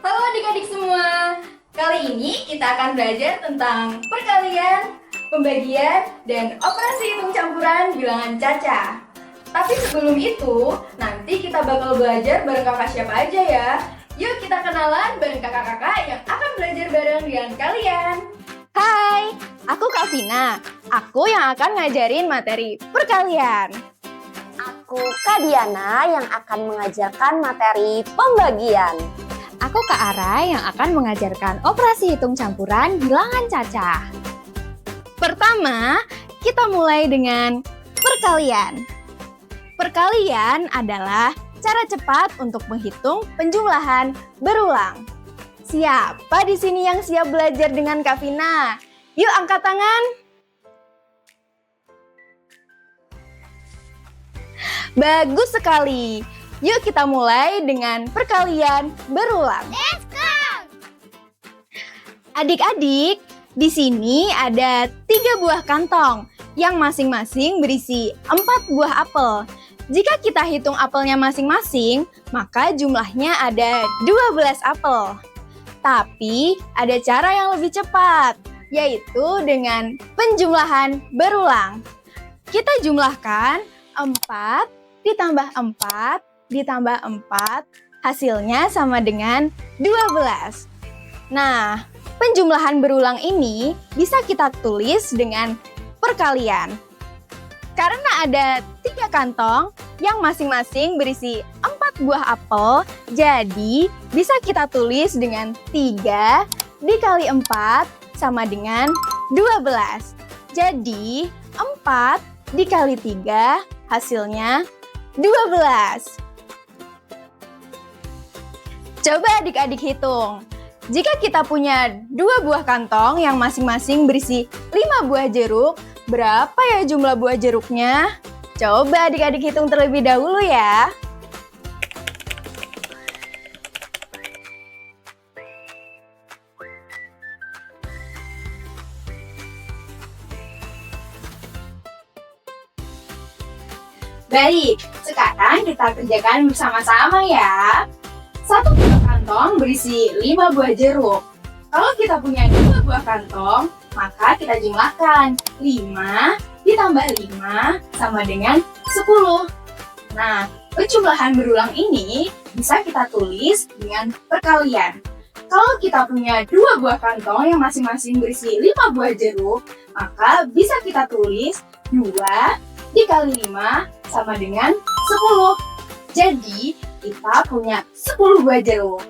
Halo adik-adik semua. Kali ini kita akan belajar tentang perkalian, pembagian, dan operasi hitung campuran bilangan caca. Tapi sebelum itu, nanti kita bakal belajar bareng kakak siapa aja ya. Yuk kita kenalan bareng kakak-kakak yang akan belajar bareng dengan kalian. Hai, aku Kak Vina. Aku yang akan ngajarin materi perkalian. Aku Kak Diana yang akan mengajarkan materi pembagian. Aku Kak Ara yang akan mengajarkan operasi hitung campuran bilangan caca. Pertama, kita mulai dengan perkalian. Perkalian adalah cara cepat untuk menghitung penjumlahan berulang. Siapa di sini yang siap belajar dengan Kak Vina? Yuk angkat tangan. Bagus sekali. Yuk kita mulai dengan perkalian berulang. Let's go! Adik-adik, di sini ada 3 buah kantong yang masing-masing berisi 4 buah apel. Jika kita hitung apelnya masing-masing, maka jumlahnya ada 12 apel. Tapi ada cara yang lebih cepat, yaitu dengan penjumlahan berulang. Kita jumlahkan 4 ditambah 4 ditambah 4, hasilnya sama dengan 12. Nah, penjumlahan berulang ini bisa kita tulis dengan perkalian. Karena ada 3 kantong yang masing-masing berisi 4 buah apel, jadi bisa kita tulis dengan 3 dikali 4 sama dengan 12. Jadi 4 dikali 3 hasilnya 12. Coba adik-adik hitung. Jika kita punya 2 buah kantong yang masing-masing berisi 5 buah jeruk, berapa ya jumlah buah jeruknya? Coba adik-adik hitung terlebih dahulu ya. Baik, sekarang kita kerjakan bersama-sama ya. 1 buah kantong berisi 5 buah jeruk. Kalau kita punya 2 buah kantong, maka kita jumlahkan 5 ditambah 5 sama dengan 10. Nah, penjumlahan berulang ini bisa kita tulis dengan perkalian. Kalau kita punya 2 buah kantong yang masing-masing berisi 5 buah jeruk, maka bisa kita tulis 2 dikali 5 sama dengan 10. Jadi, kita punya 10 buah jeruk.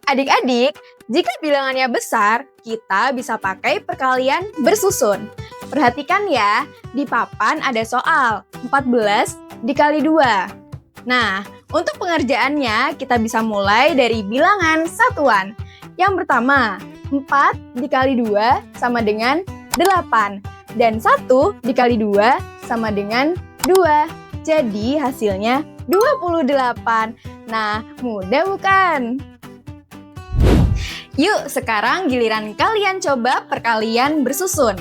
Adik-adik, jika bilangannya besar, kita bisa pakai perkalian bersusun. Perhatikan ya, di papan ada soal 14 dikali 2. Nah, untuk pengerjaannya kita bisa mulai dari bilangan satuan. Yang pertama, 4 dikali 2 sama dengan 8. Dan 1 dikali 2 sama dengan 2. Jadi hasilnya 28. Nah, mudah bukan? Yuk, sekarang giliran kalian coba perkalian bersusun.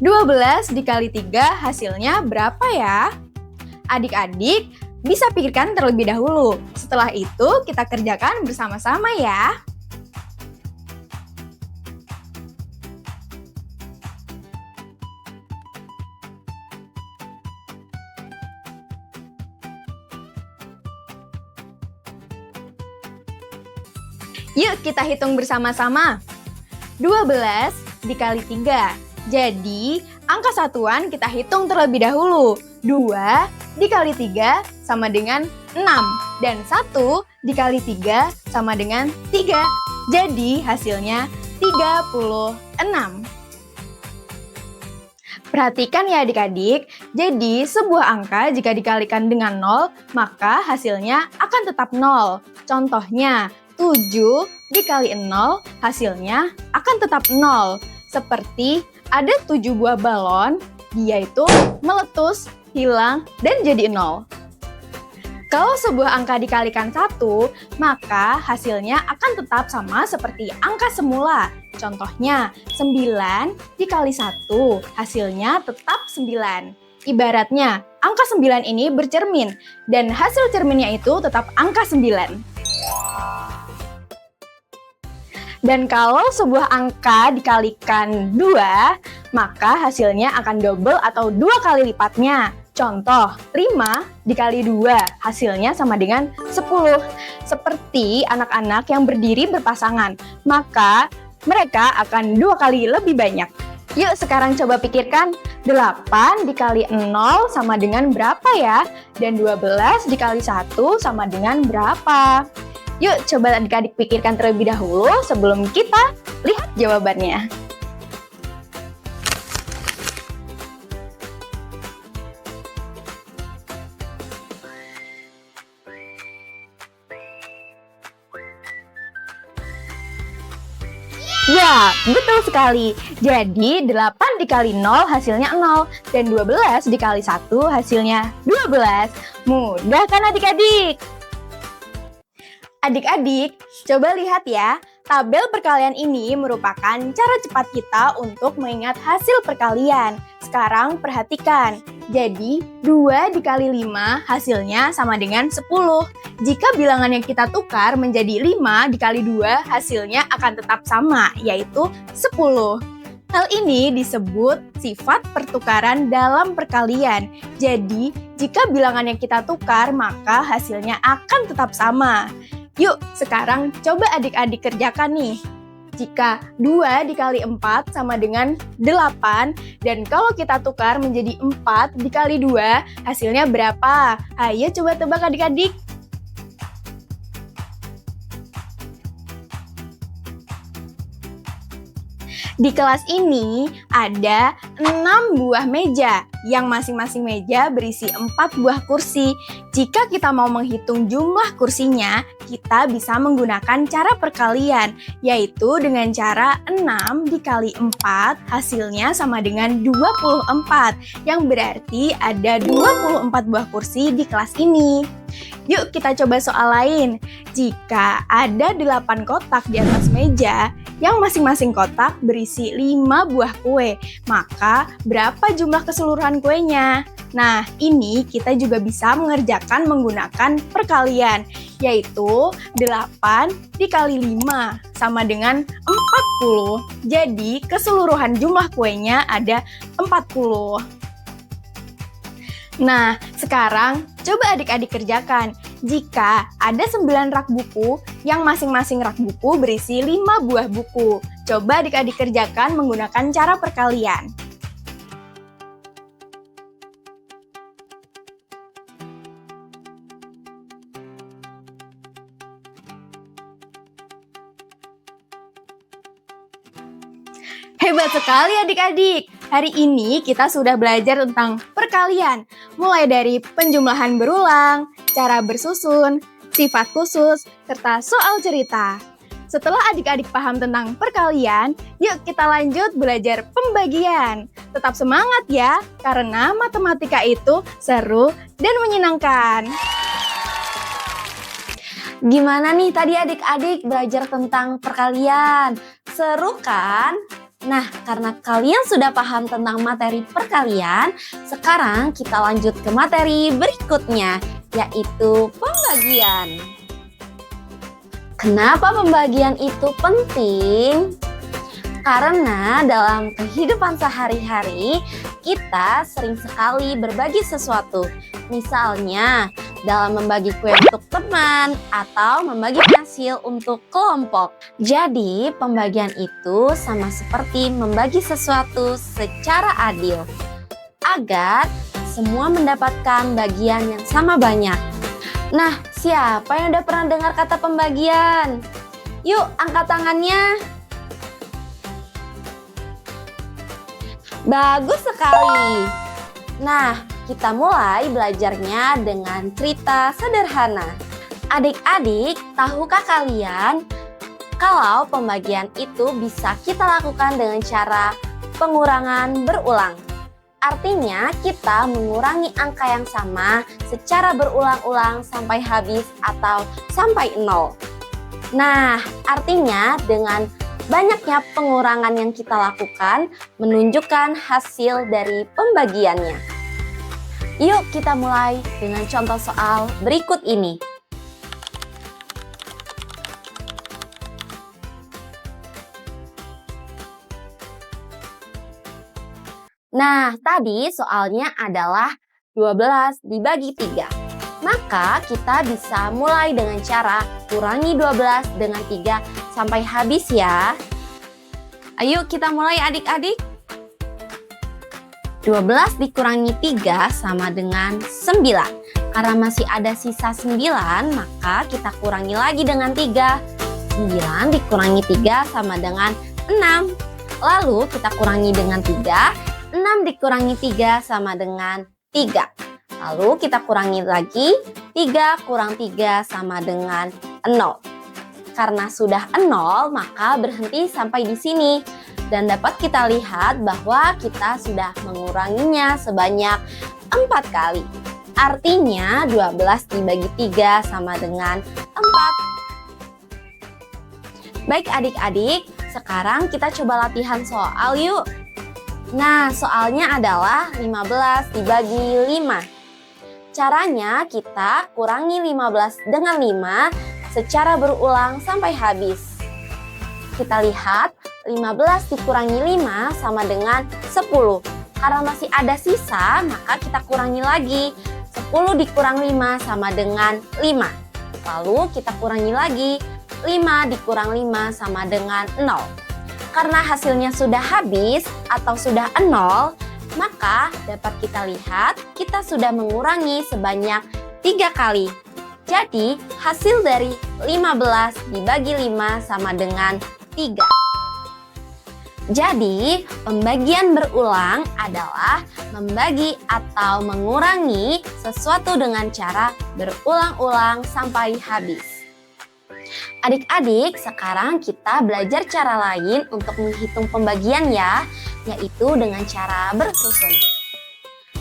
12 dikali 3 hasilnya berapa ya? Adik-adik bisa pikirkan terlebih dahulu. Setelah itu kita kerjakan bersama-sama ya. Yuk kita hitung bersama-sama. 12 dikali 3. Jadi, angka satuan kita hitung terlebih dahulu. 2 dikali 3 sama dengan 6. Dan 1 dikali 3 sama dengan 3. Jadi, hasilnya 36. Perhatikan ya adik-adik, jadi sebuah angka jika dikalikan dengan 0, maka hasilnya akan tetap 0. Contohnya, 7 dikali 0 hasilnya akan tetap 0. Seperti ada 7 buah balon, dia itu meletus, hilang, dan jadi 0. Kalau sebuah angka dikalikan 1, maka hasilnya akan tetap sama seperti angka semula. Contohnya, 9 dikali 1 hasilnya tetap 9. Ibaratnya, angka 9 ini bercermin, dan hasil cerminnya itu tetap angka 9. Dan kalau sebuah angka dikalikan 2, maka hasilnya akan double atau 2 kali lipatnya. Contoh, 5 dikali 2 hasilnya sama dengan 10. Seperti anak-anak yang berdiri berpasangan, maka mereka akan 2 kali lebih banyak. Yuk sekarang coba pikirkan, 8 dikali 0 sama dengan berapa ya? Dan 12 dikali 1 sama dengan berapa? Yuk coba adik-adik pikirkan terlebih dahulu sebelum kita lihat jawabannya. Ya, betul sekali. Jadi 8 dikali 0 hasilnya 0 dan 12 dikali 1 hasilnya 12. Mudah kan adik-adik? Adik-adik, coba lihat ya. Tabel perkalian ini merupakan cara cepat kita untuk mengingat hasil perkalian. Sekarang perhatikan. Jadi 2 dikali 5 hasilnya sama dengan 10. Jika bilangan yang kita tukar menjadi 5 dikali 2 hasilnya akan tetap sama, yaitu 10. Hal ini disebut sifat pertukaran dalam perkalian. Jadi, jika bilangan yang kita tukar, maka hasilnya akan tetap sama. Yuk, sekarang coba adik-adik kerjakan nih. Jika 2 dikali 4 sama dengan 8, dan kalau kita tukar menjadi 4 dikali 2, hasilnya berapa? Ayo coba tebak adik-adik. Di kelas ini ada 6 buah meja, yang masing-masing meja berisi 4 buah kursi. Jika kita mau menghitung jumlah kursinya, kita bisa menggunakan cara perkalian, yaitu dengan cara 6 dikali 4 hasilnya sama dengan 24, yang berarti ada 24 buah kursi di kelas ini. Yuk kita coba soal lain. Jika ada 8 kotak di atas meja, yang masing-masing kotak berisi 5 buah kue, maka berapa jumlah keseluruhan kuenya? Nah, ini kita juga bisa mengerjakan menggunakan perkalian, yaitu 8 dikali 5 sama dengan 40. Jadi, keseluruhan jumlah kuenya ada 40. Nah, sekarang coba adik-adik kerjakan. Jika ada 9 rak buku, yang masing-masing rak buku berisi 5 buah buku. Coba adik-adik kerjakan menggunakan cara perkalian. Hebat sekali adik-adik! Hari ini kita sudah belajar tentang perkalian, mulai dari penjumlahan berulang, cara bersusun, sifat khusus, serta soal cerita. Setelah adik-adik paham tentang perkalian, yuk kita lanjut belajar pembagian. Tetap semangat ya, karena matematika itu seru dan menyenangkan. Gimana nih tadi adik-adik belajar tentang perkalian? Seru kan? Nah, karena kalian sudah paham tentang materi perkalian, sekarang kita lanjut ke materi berikutnya, yaitu pembagian. Kenapa pembagian itu penting? Karena dalam kehidupan sehari-hari, kita sering sekali berbagi sesuatu. Misalnya, dalam membagi kue untuk teman atau membagi pensil untuk kelompok. Jadi, pembagian itu sama seperti membagi sesuatu secara adil, agar semua mendapatkan bagian yang sama banyak. Nah, siapa yang udah pernah dengar kata pembagian? Yuk, angkat tangannya. Bagus sekali. Nah, kita mulai belajarnya dengan cerita sederhana. Adik-adik, tahukah kalian kalau pembagian itu bisa kita lakukan dengan cara pengurangan berulang? Artinya, kita mengurangi angka yang sama secara berulang-ulang sampai habis atau sampai 0. Nah, artinya dengan banyaknya pengurangan yang kita lakukan menunjukkan hasil dari pembagiannya. Yuk kita mulai dengan contoh soal berikut ini. Nah, tadi soalnya adalah 12 dibagi 3. Maka kita bisa mulai dengan cara kurangi 12 dengan 3 sampai habis ya. Ayo kita mulai adik-adik. 12 dikurangi 3 sama dengan 9. Karena masih ada sisa 9, maka kita kurangi lagi dengan 3. 9 dikurangi 3 sama dengan 6. Lalu kita kurangi dengan 3. 6 dikurangi 3 sama dengan 3. Lalu kita kurangi lagi, 3 kurang 3 sama dengan 0. Karena sudah 0, maka berhenti sampai di sini. Dan dapat kita lihat bahwa kita sudah menguranginya sebanyak 4 kali. Artinya 12 dibagi 3 sama dengan 4. Baik adik-adik, sekarang kita coba latihan soal yuk. Nah, soalnya adalah 15 dibagi 5. Caranya kita kurangi 15 dengan 5 secara berulang sampai habis. Kita lihat 15 dikurangi 5 sama dengan 10. Karena masih ada sisa, maka kita kurangi lagi. 10 dikurang 5 sama dengan 5. Lalu kita kurangi lagi. 5 dikurang 5 sama dengan 0. Karena hasilnya sudah habis atau sudah 0, maka dapat kita lihat kita sudah mengurangi sebanyak 3 kali. Jadi hasil dari 15 dibagi 5 sama dengan 3. Jadi pembagian berulang adalah membagi atau mengurangi sesuatu dengan cara berulang-ulang sampai habis. Adik-adik, sekarang kita belajar cara lain untuk menghitung pembagian ya, yaitu dengan cara bersusun.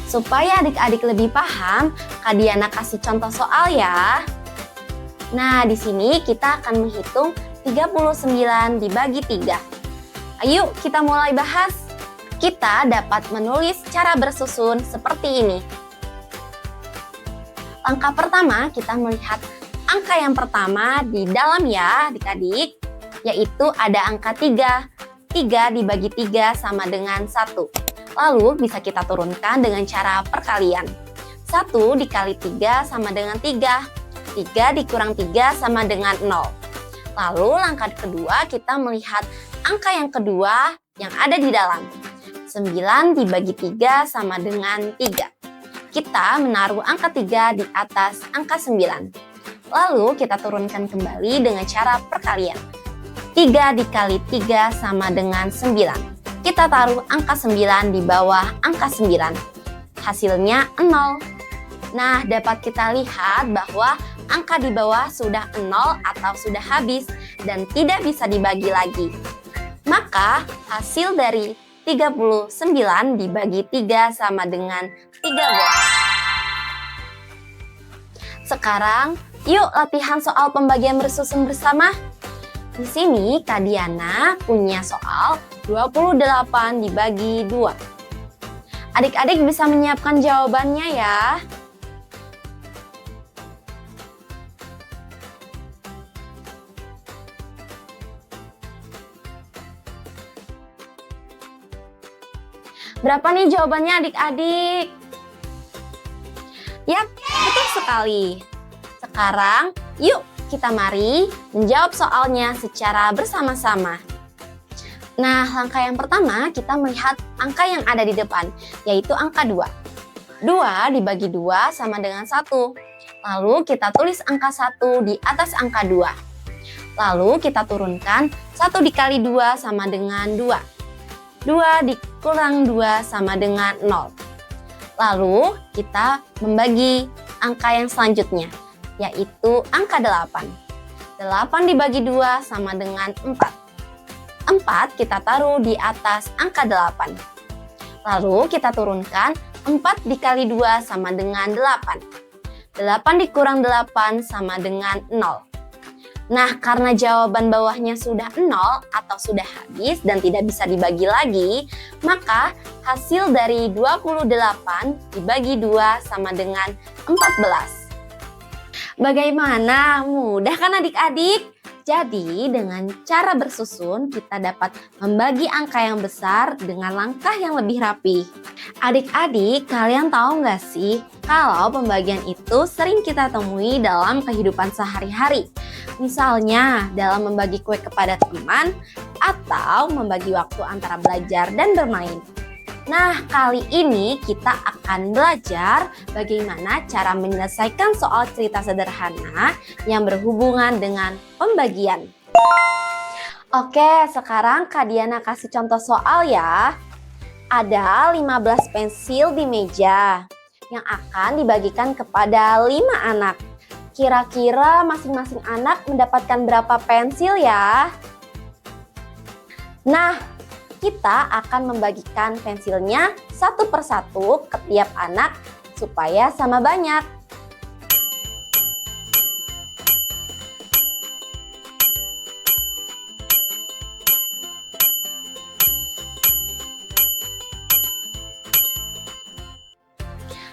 Supaya adik-adik lebih paham, Kak Diana kasih contoh soal ya. Nah, di sini kita akan menghitung 39 dibagi 3. Ayo kita mulai bahas. Kita dapat menulis cara bersusun seperti ini. Langkah pertama, kita melihat angka yang pertama di dalam ya adik-adik, yaitu ada angka 3. 3 dibagi 3 sama dengan 1. Lalu bisa kita turunkan dengan cara perkalian. 1 dikali 3 sama dengan 3. 3 dikurang 3 sama dengan 0. Lalu langkah kedua kita melihat angka yang kedua yang ada di dalam. 9 dibagi 3 sama dengan 3. Kita menaruh angka 3 di atas angka 9. Lalu kita turunkan kembali dengan cara perkalian. 3 dikali 3 sama dengan 9. Kita taruh angka 9 di bawah angka 9. Hasilnya 0. Nah, dapat kita lihat bahwa angka di bawah sudah 0 atau sudah habis dan tidak bisa dibagi lagi. Maka hasil dari 39 dibagi 3 sama dengan 13. Sekarang, yuk latihan soal pembagian bersusun bersama. Di sini Kak Diana punya soal 28 dibagi 2. Adik-adik bisa menyiapkan jawabannya ya. Berapa nih jawabannya adik-adik? Yap, betul sekali. Sekarang, yuk kita mari menjawab soalnya secara bersama-sama. Nah, langkah yang pertama kita melihat angka yang ada di depan, yaitu angka 2. 2 dibagi 2 sama dengan 1. Lalu kita tulis angka 1 di atas angka 2. Lalu kita turunkan 1 dikali 2 sama dengan 2. 2 dikurang 2 sama dengan 0. Lalu kita membagi angka yang selanjutnya, yaitu angka 8. 8 dibagi 2 sama dengan 4. 4 kita taruh di atas angka 8. Lalu kita turunkan 4 dikali 2 sama dengan 8. 8 dikurang 8 sama dengan 0. Nah, karena jawaban bawahnya sudah 0 atau sudah habis dan tidak bisa dibagi lagi, maka hasil dari 28 dibagi 2 sama dengan 14. Bagaimana? Mudah kan adik-adik? Jadi dengan cara bersusun kita dapat membagi angka yang besar dengan langkah yang lebih rapi. Adik-adik, kalian tahu nggak sih kalau pembagian itu sering kita temui dalam kehidupan sehari-hari? Misalnya dalam membagi kue kepada teman atau membagi waktu antara belajar dan bermain. Nah, kali ini kita akan belajar bagaimana cara menyelesaikan soal cerita sederhana yang berhubungan dengan pembagian. Oke, sekarang Kak Diana kasih contoh soal ya. Ada 15 pensil di meja yang akan dibagikan kepada 5 anak. Kira-kira masing-masing anak mendapatkan berapa pensil ya? Nah, kita akan membagikan pensilnya satu persatu ke tiap anak supaya sama banyak.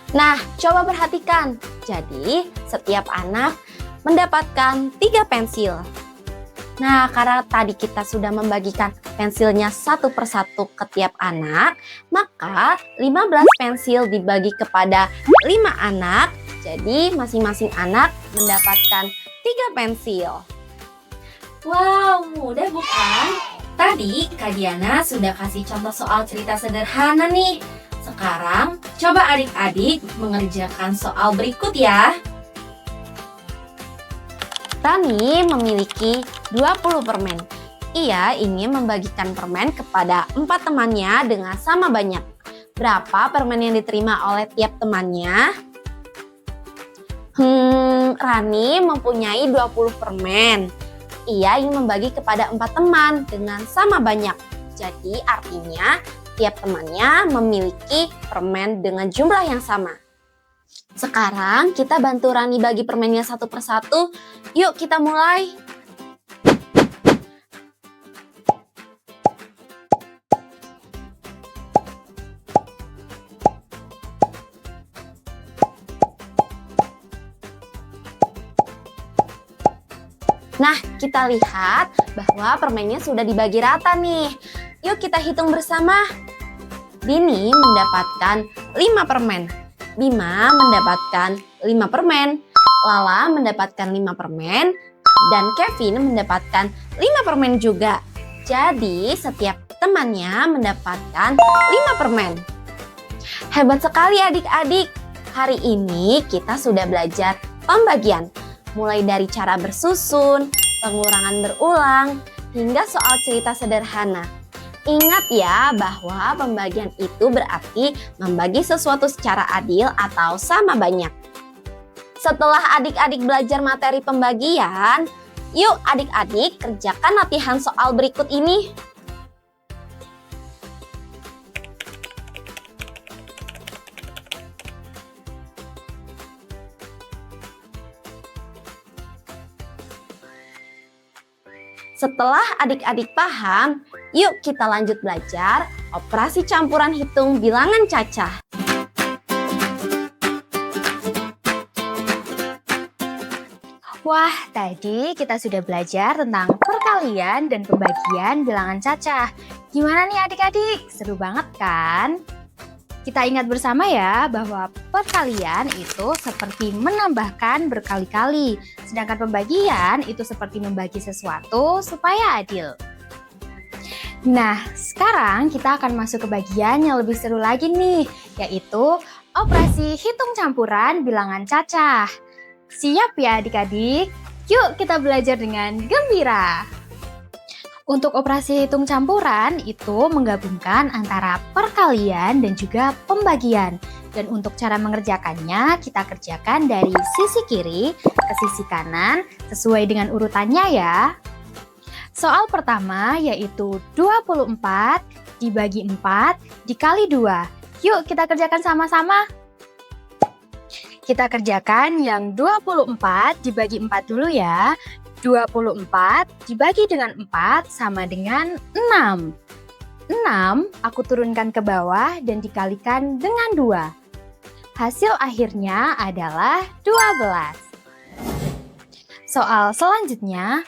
Nah, coba perhatikan. Jadi, setiap anak mendapatkan 3 pensil. Nah, karena tadi kita sudah membagikan pensilnya satu persatu ke tiap anak, maka 15 pensil dibagi kepada 5 anak, jadi masing-masing anak mendapatkan 3 pensil. Wow, mudah bukan? Tadi Kak Diana sudah kasih contoh soal cerita sederhana nih. Sekarang, coba adik-adik mengerjakan soal berikut ya. Rani memiliki 20 permen. Ia ingin membagikan permen kepada 4 temannya dengan sama banyak. Berapa permen yang diterima oleh tiap temannya? Rani mempunyai 20 permen. Ia ingin membagi kepada 4 teman dengan sama banyak. Jadi artinya tiap temannya memiliki permen dengan jumlah yang sama. Sekarang kita bantu Rani bagi permennya satu persatu. Yuk kita mulai. Nah, kita lihat bahwa permennya sudah dibagi rata nih. Yuk kita hitung bersama. Dini mendapatkan 5 permen. Bima mendapatkan 5 permen, Lala mendapatkan 5 permen, dan Kevin mendapatkan 5 permen juga. Jadi setiap temannya mendapatkan 5 permen. Hebat sekali adik-adik. Hari ini kita sudah belajar pembagian. Mulai dari cara bersusun, pengurangan berulang, hingga soal cerita sederhana. Ingat ya bahwa pembagian itu berarti membagi sesuatu secara adil atau sama banyak. Setelah adik-adik belajar materi pembagian, yuk adik-adik kerjakan latihan soal berikut ini. Setelah adik-adik paham, yuk kita lanjut belajar operasi campuran hitung bilangan cacah. Wah, tadi kita sudah belajar tentang perkalian dan pembagian bilangan cacah. Gimana nih adik-adik? Seru banget kan? Kita ingat bersama ya bahwa perkalian itu seperti menambahkan berkali-kali, sedangkan pembagian itu seperti membagi sesuatu supaya adil. Nah, sekarang kita akan masuk ke bagian yang lebih seru lagi nih, yaitu operasi hitung campuran bilangan cacah. Siap ya adik-adik? Yuk kita belajar dengan gembira. Untuk operasi hitung campuran itu menggabungkan antara perkalian dan juga pembagian. Dan untuk cara mengerjakannya kita kerjakan dari sisi kiri ke sisi kanan sesuai dengan urutannya ya. Soal pertama yaitu 24 dibagi 4 dikali 2. Yuk kita kerjakan sama-sama. Kita kerjakan yang 24 dibagi 4 dulu ya. 24 dibagi dengan 4 sama dengan 6. 6 aku turunkan ke bawah dan dikalikan dengan 2. Hasil akhirnya adalah 12. Soal selanjutnya,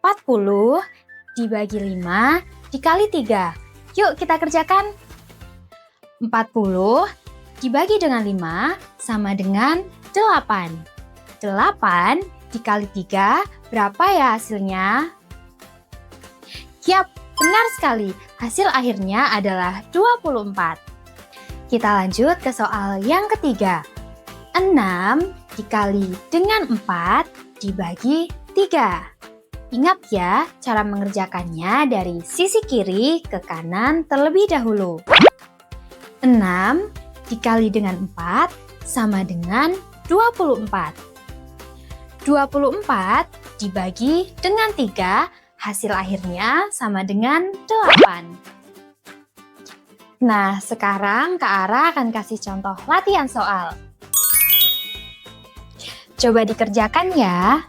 40 dibagi 5 dikali 3. Yuk kita kerjakan. 40 dibagi dengan 5 sama dengan 8. 8 dikali 3 berapa ya hasilnya? Yap, benar sekali. Hasil akhirnya adalah 24. Kita lanjut ke soal yang ketiga. 6 dikali dengan 4 dibagi 3. Ingat ya, cara mengerjakannya dari sisi kiri ke kanan terlebih dahulu. 6 dikali dengan 4 sama dengan 24. 24 dibagi dengan 3, hasil akhirnya sama dengan 8. Nah, sekarang Kak Ara akan kasih contoh latihan soal. Coba dikerjakan ya.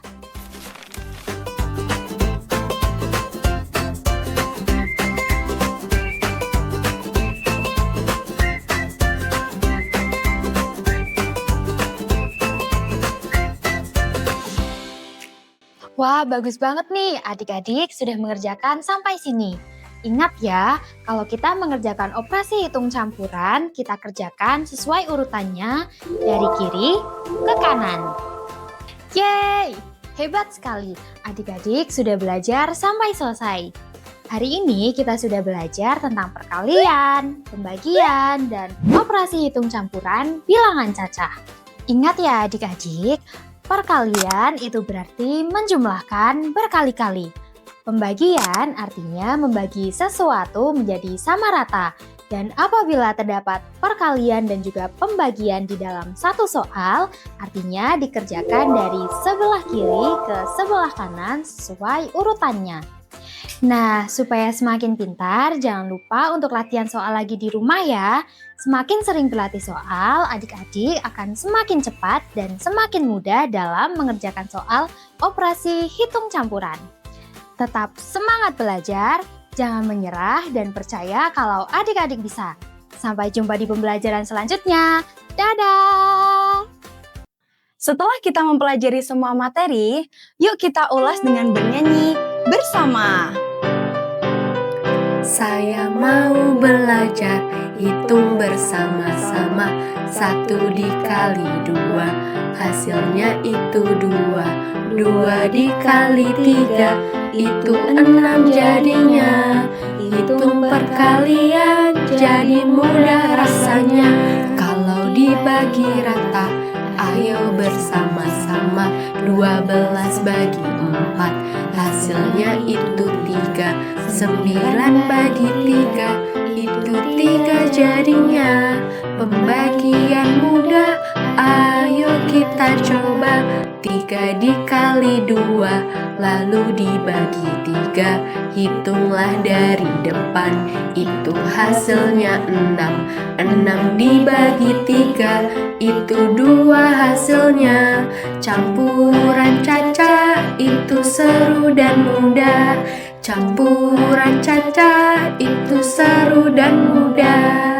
Wah, bagus banget nih. Adik-adik sudah mengerjakan sampai sini. Ingat ya, kalau kita mengerjakan operasi hitung campuran, kita kerjakan sesuai urutannya dari kiri ke kanan. Yeay! Hebat sekali. Adik-adik sudah belajar sampai selesai. Hari ini kita sudah belajar tentang perkalian, pembagian, dan operasi hitung campuran bilangan cacah. Ingat ya adik-adik, perkalian itu berarti menjumlahkan berkali-kali. Pembagian artinya membagi sesuatu menjadi sama rata. Dan apabila terdapat perkalian dan juga pembagian di dalam satu soal, artinya dikerjakan dari sebelah kiri ke sebelah kanan sesuai urutannya. Nah, supaya semakin pintar, jangan lupa untuk latihan soal lagi di rumah ya. Semakin sering berlatih soal, adik-adik akan semakin cepat dan semakin mudah dalam mengerjakan soal operasi hitung campuran. Tetap semangat belajar, jangan menyerah dan percaya kalau adik-adik bisa. Sampai jumpa di pembelajaran selanjutnya. Dadah! Setelah kita mempelajari semua materi, yuk kita ulas dengan bernyanyi bersama. Saya mau belajar hitung bersama-sama. 1 dikali 2, hasilnya itu 2. 2 dikali 3, itu 6 jadinya. Hitung perkalian jadi mudah rasanya. Kalau dibagi rata, ayo bersama-sama. 12 bagi 4, hasilnya itu 3. 9 bagi 3, itu 3 jadinya. Pembagian mudah, ayo kita coba. 3 dikali 2, lalu dibagi 3. Hitunglah dari depan, itu hasilnya 6. 6 dibagi 3, itu 2 hasilnya. Campuran cacah itu seru dan mudah. Campuran cacah itu seru dan mudah.